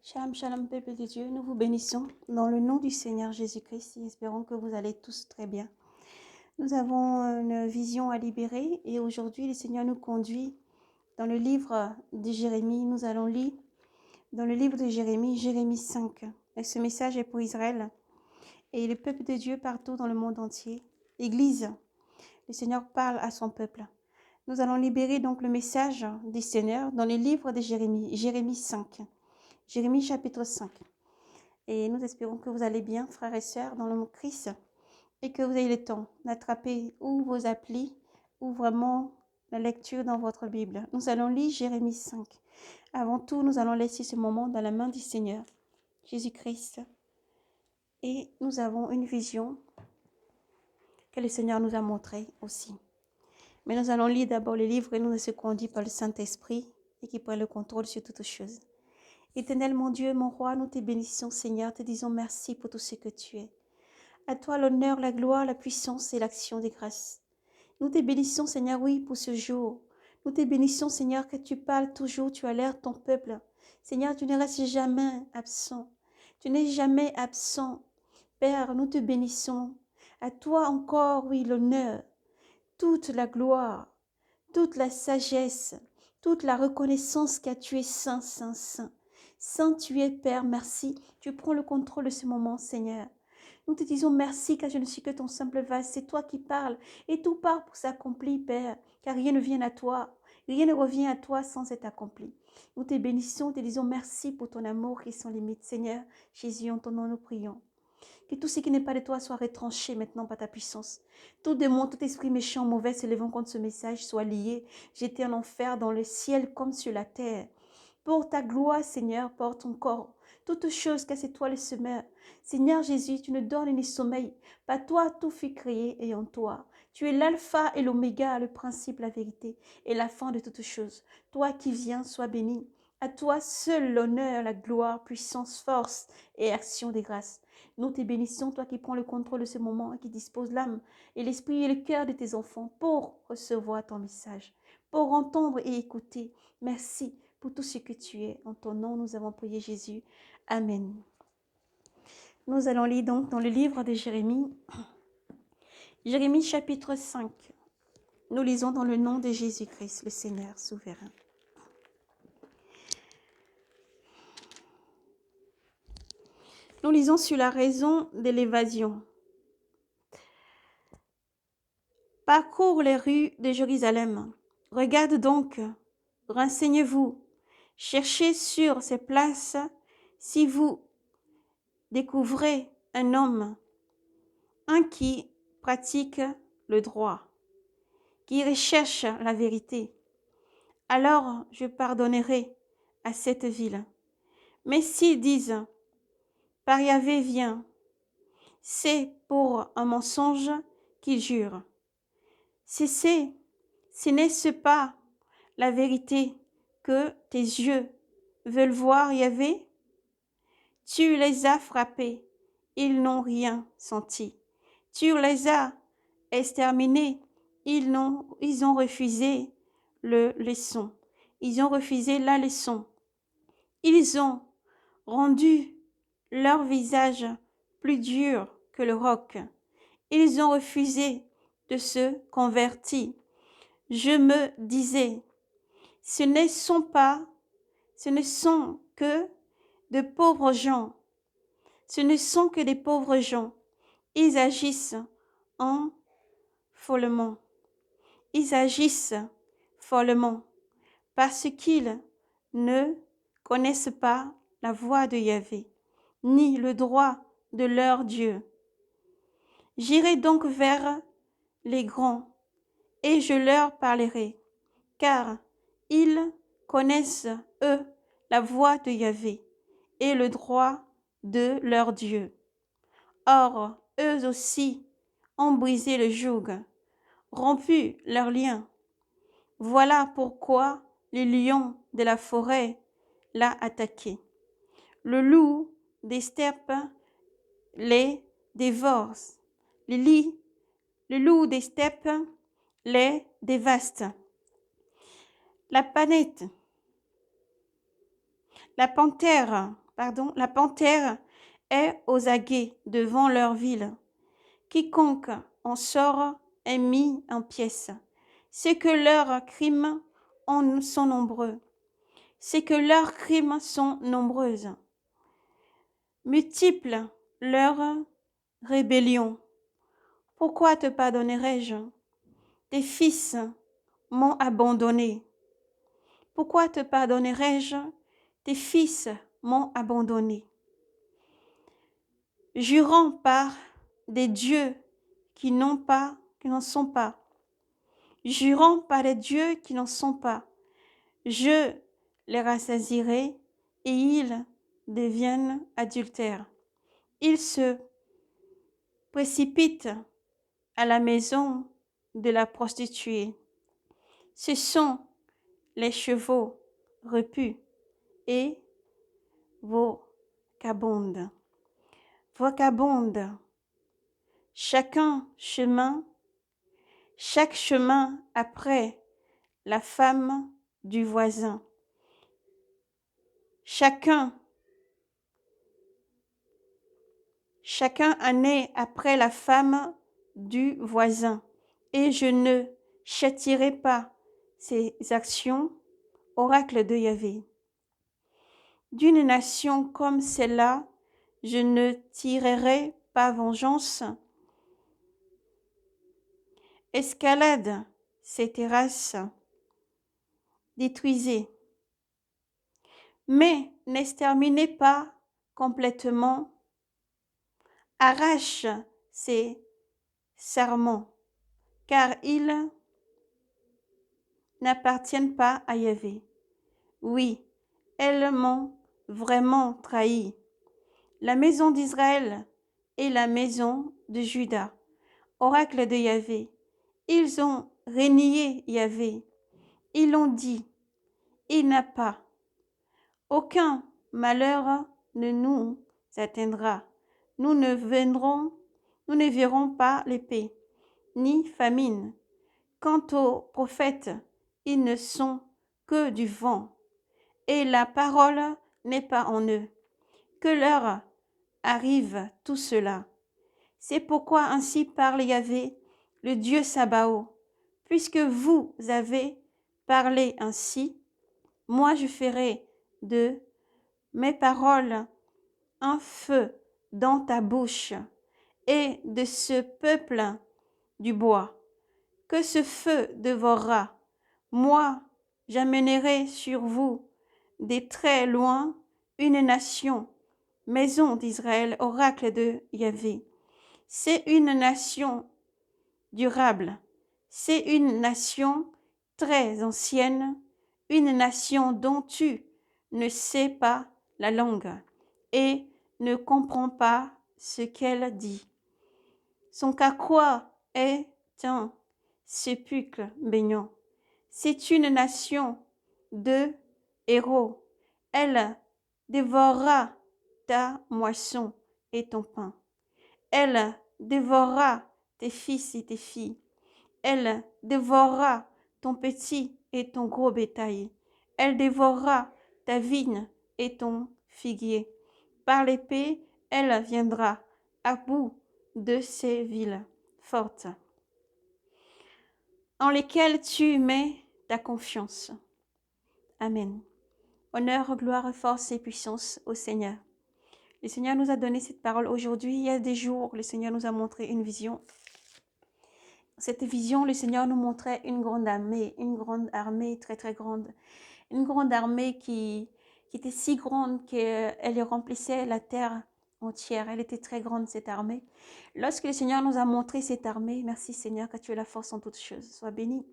Shalom, shalom, peuple de Dieu, nous vous bénissons dans le nom du Seigneur Jésus-Christ et espérons que vous allez tous très bien. Nous avons une vision à libérer et aujourd'hui, le Seigneur nous conduit dans le livre de Jérémie. Nous allons lire dans le livre de Jérémie, Jérémie 5. Et ce message est pour Israël et le peuple de Dieu partout dans le monde entier. Église, le Seigneur parle à son peuple. Nous allons libérer donc le message du Seigneur dans le livre de Jérémie, Jérémie 5. Jérémie chapitre 5. Et nous espérons que vous allez bien, frères et sœurs, dans le mot Christ, et que vous ayez le temps d'attraper ou vos applis ou vraiment la lecture dans votre Bible. Nous allons lire Jérémie 5. Avant tout, nous allons laisser ce moment dans la main du Seigneur, Jésus-Christ. Et nous avons une vision que le Seigneur nous a montrée aussi. Mais nous allons lire d'abord le livre et nous se conduit par le Saint-Esprit et qui prend le contrôle sur toutes choses. Éternel mon Dieu, mon roi, nous te bénissons Seigneur, te disons merci pour tout ce que tu es. À toi l'honneur, la gloire, la puissance et l'action des grâces. Nous te bénissons Seigneur, oui, pour ce jour. Nous te bénissons Seigneur, que tu parles toujours, tu as l'air ton peuple. Seigneur, tu ne restes jamais absent. Tu n'es jamais absent. Père, nous te bénissons. À toi encore, oui, l'honneur, toute la gloire, toute la sagesse, toute la reconnaissance car tu es saint, saint, saint. Saint tu es, Père, merci. Tu prends le contrôle de ce moment, Seigneur. Nous te disons merci car je ne suis que ton simple vase. C'est toi qui parles et tout part pour s'accomplir, Père, car rien ne vient à toi. Rien ne revient à toi sans être accompli. Nous te bénissons, te disons merci pour ton amour qui est sans limite. Seigneur, Jésus, en ton nom nous prions. Que tout ce qui n'est pas de toi soit retranché maintenant par ta puissance. Tout démon, tout esprit méchant, mauvais se levant contre ce message soit lié, jeté en enfer dans le ciel comme sur la terre. Pour ta gloire, Seigneur, porte ton corps. Toutes choses, car c'est toi le semeur. Seigneur Jésus, tu ne donnes ni sommeil. Par toi, tout fut créé et en toi. Tu es l'alpha et l'oméga, le principe, la vérité et la fin de toutes choses. Toi qui viens, sois béni. À toi seul l'honneur, la gloire, puissance, force et action des grâces. Nous te bénissons, toi qui prends le contrôle de ce moment et qui dispose l'âme et l'esprit et le cœur de tes enfants pour recevoir ton message, pour entendre et écouter. Merci pour tout ce que tu es. En ton nom, nous avons prié Jésus. Amen. Nous allons lire donc dans le livre de Jérémie, Jérémie chapitre 5. Nous lisons dans le nom de Jésus-Christ, le Seigneur souverain. Nous lisons sur la raison de l'évasion. Parcours les rues de Jérusalem. Regarde donc, renseignez-vous, cherchez sur ces places si vous découvrez un homme, un qui pratique le droit, qui recherche la vérité. Alors je pardonnerai à cette ville. Mais s'ils disent, par Yahvé vient, c'est pour un mensonge qu'ils jurent. Ce n'est pas la vérité que tes yeux veulent voir Yahvé? Tu les as frappés, ils n'ont rien senti. Tu les as exterminés, ils ont refusé le leçon. Ils ont refusé la leçon. Ils ont rendu leur visage plus dur que le roc. Ils ont refusé de se convertir. Je me disais, ce ne sont que de pauvres gens. Ce ne sont que des pauvres gens. Ils agissent follement. Ils agissent follement parce qu'ils ne connaissent pas la voie de Yahvé, ni le droit de leur Dieu. J'irai donc vers les grands et je leur parlerai, car ils connaissent, eux, la voie de Yahvé et le droit de leur Dieu. Or, eux aussi ont brisé le joug, rompu leurs liens. Voilà pourquoi le lion de la forêt l'a attaqué. Le loup des steppes les dévore. Le loup des steppes les dévaste. La panthère la panthère est aux aguets devant leur ville. Quiconque en sort est mis en pièces. C'est que leurs crimes sont nombreux. C'est que leurs crimes sont nombreuses. Multiples leurs rébellions. Pourquoi te pardonnerai-je? Tes fils m'ont abandonné. Pourquoi te pardonnerai-je? Tes fils m'ont abandonné. Jurant par des dieux qui n'en sont pas. Jurant par des dieux qui n'en sont pas. Je les rassasierai et ils deviennent adultères. Ils se précipitent à la maison de la prostituée. Ce sont les chevaux repus et vagabondes. Vagabondes. Chaque chemin après la femme du voisin. Chacun année après la femme du voisin. Et je ne châtierai pas ses actions, oracle de Yahvé. D'une nation comme celle-là, je ne tirerai pas vengeance. Escalade ces terrasses, détruisez, mais n'exterminez pas complètement. Arrache ces serments, car ils n'appartiennent pas à Yahvé. Oui, elles m'ont vraiment trahi. La maison d'Israël et la maison de Juda, oracle de Yahvé, ils ont renié Yahvé. Ils ont dit, il n'a pas. Aucun malheur ne nous atteindra. Nous ne verrons pas l'épée, ni famine. Quant aux prophètes, ils ne sont que du vent, et la parole n'est pas en eux. Que leur arrive tout cela. C'est pourquoi ainsi parle Yahvé, le Dieu Sabaoth. Puisque vous avez parlé ainsi, moi je ferai de mes paroles un feu dans ta bouche, et de ce peuple du bois, que ce feu dévorera. Moi, j'amènerai sur vous des très loin une nation, maison d'Israël, oracle de Yahvé. C'est une nation durable, c'est une nation très ancienne, une nation dont tu ne sais pas la langue et ne comprends pas ce qu'elle dit. Son carquois est un sépulcre baignant. C'est une nation de héros. Elle dévorera ta moisson et ton pain. Elle dévorera tes fils et tes filles. Elle dévorera ton petit et ton gros bétail. Elle dévorera ta vigne et ton figuier. Par l'épée, elle viendra à bout de ces villes fortes, en lesquelles tu mets ta confiance. Amen. Honneur, gloire, force et puissance au Seigneur. Le Seigneur nous a donné cette parole aujourd'hui. Il y a des jours, le Seigneur nous a montré une vision. Cette vision, le Seigneur nous montrait une grande armée très très grande. Une grande armée qui était si grande qu'elle remplissait la terre entière. Elle était très grande, cette armée. Lorsque le Seigneur nous a montré cette armée, merci Seigneur, car tu es la force en toutes choses. Sois béni.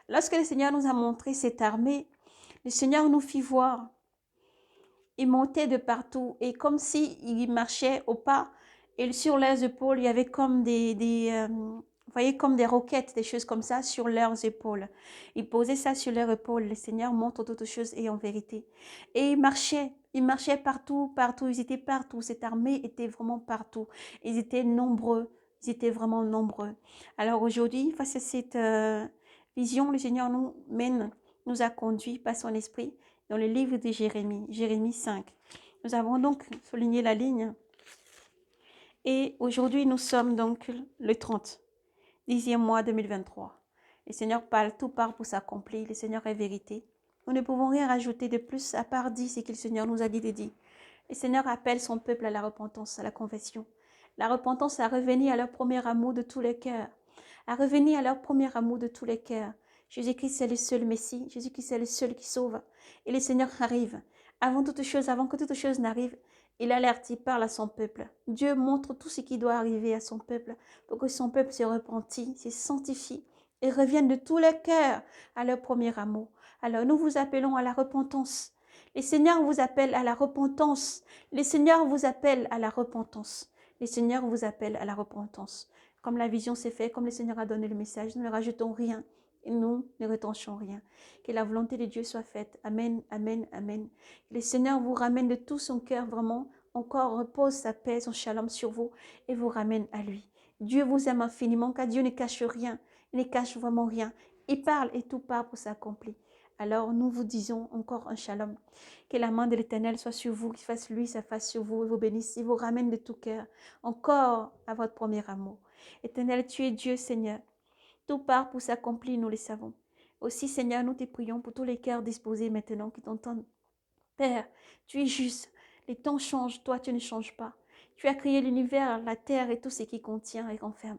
Lorsque le Seigneur nous a montré cette armée, le Seigneur nous fit voir. Il montait de partout et comme s'il marchait au pas et sur leurs épaules, il y avait comme vous voyez, comme des roquettes, des choses comme ça sur leurs épaules. Ils posaient ça sur leurs épaules. Le Seigneur montre toutes choses et en vérité. Et ils marchaient partout, ils étaient partout. Cette armée était vraiment partout. Ils étaient nombreux, ils étaient vraiment nombreux. Alors aujourd'hui, face à cette vision, le Seigneur nous a conduits par son esprit dans le livre de Jérémie, Jérémie 5. Nous avons donc souligné la ligne. Et aujourd'hui, nous sommes donc le 30, 10e mois 2023. Le Seigneur parle, tout part pour s'accomplir. Le Seigneur est vérité. Nous ne pouvons rien rajouter de plus à part dire ce que le Seigneur nous a dit de dire. Le Seigneur appelle son peuple à la repentance, à la confession. La repentance, à revenir à leur premier amour de tous les cœurs. À revenir à leur premier amour de tous les cœurs. Jésus-Christ est le seul Messie. Jésus-Christ est le seul qui sauve. Et le Seigneur arrive. Avant toute chose, avant que toute chose n'arrive, il alerte, il parle à son peuple. Dieu montre tout ce qui doit arriver à son peuple pour que son peuple se repentit, se sanctifie et revienne de tous les cœurs à leur premier amour. Alors nous vous appelons à la repentance. Les seigneurs vous appellent à la repentance. Les seigneurs vous appellent à la repentance. Les seigneurs vous appellent à la repentance. Comme la vision s'est faite, comme le Seigneur a donné le message, nous ne rajoutons rien et nous ne retranchons rien. Que la volonté de Dieu soit faite. Amen, amen, amen. Que le Seigneur vous ramène de tout son cœur vraiment, encore repose sa paix, son shalom sur vous et vous ramène à lui. Dieu vous aime infiniment car Dieu ne cache rien, il ne cache vraiment rien. Il parle et tout part pour s'accomplir. Alors nous vous disons encore un shalom. Que la main de l'Éternel soit sur vous, qu'il fasse lui sa face sur vous et vous bénisse, il vous ramène de tout cœur encore à votre premier amour. Éternel, tu es Dieu, Seigneur. Tout part pour s'accomplir, nous le savons. Aussi, Seigneur, nous te prions pour tous les cœurs disposés maintenant qui t'entendent. Père, tu es juste. Les temps changent, toi tu ne changes pas. Tu as créé l'univers, la terre et tout ce qui contient et renferme.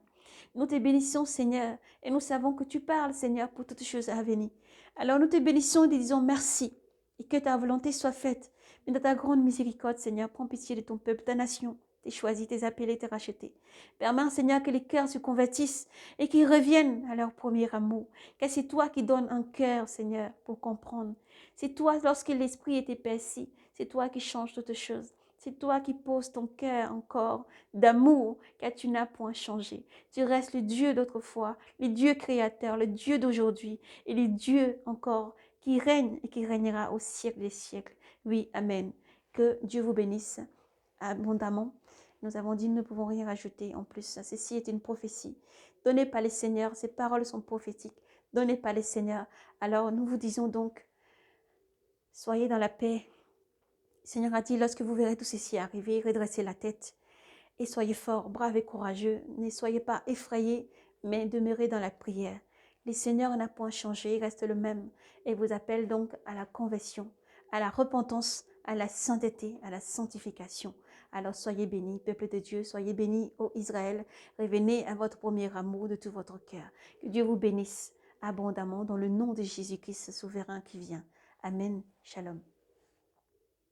Nous te bénissons, Seigneur, et nous savons que tu parles, Seigneur, pour toutes choses à venir. Alors nous te bénissons et te disons merci, et que ta volonté soit faite. Mais dans ta grande miséricorde, Seigneur, prends pitié de ton peuple, ta nation. T'es choisi, t'es appelé, t'es racheté. Permets, Seigneur, que les cœurs se convertissent et qu'ils reviennent à leur premier amour. Car c'est toi qui donnes un cœur, Seigneur, pour comprendre. C'est toi, lorsque l'Esprit est épaissi, c'est toi qui changes toutes choses. C'est toi qui poses ton cœur encore d'amour, car tu n'as point changé. Tu restes le Dieu d'autrefois, le Dieu créateur, le Dieu d'aujourd'hui et le Dieu encore qui règne et qui régnera au siècle des siècles. Oui, amen. Que Dieu vous bénisse abondamment. Nous avons dit, nous ne pouvons rien rajouter en plus. Ceci est une prophétie donnée par les seigneurs. Ces paroles sont prophétiques, données par les seigneurs. Alors nous vous disons donc, soyez dans la paix. Le Seigneur a dit, lorsque vous verrez tout ceci arriver, redressez la tête et soyez forts, braves et courageux. Ne soyez pas effrayés, mais demeurez dans la prière. Le Seigneur n'a point changé, il reste le même et vous appelle donc à la conversion, à la repentance, à la sainteté, à la sanctification. Alors soyez bénis, peuple de Dieu, soyez bénis, ô Israël. Revenez à votre premier amour de tout votre cœur. Que Dieu vous bénisse abondamment dans le nom de Jésus-Christ, souverain qui vient. Amen. Shalom.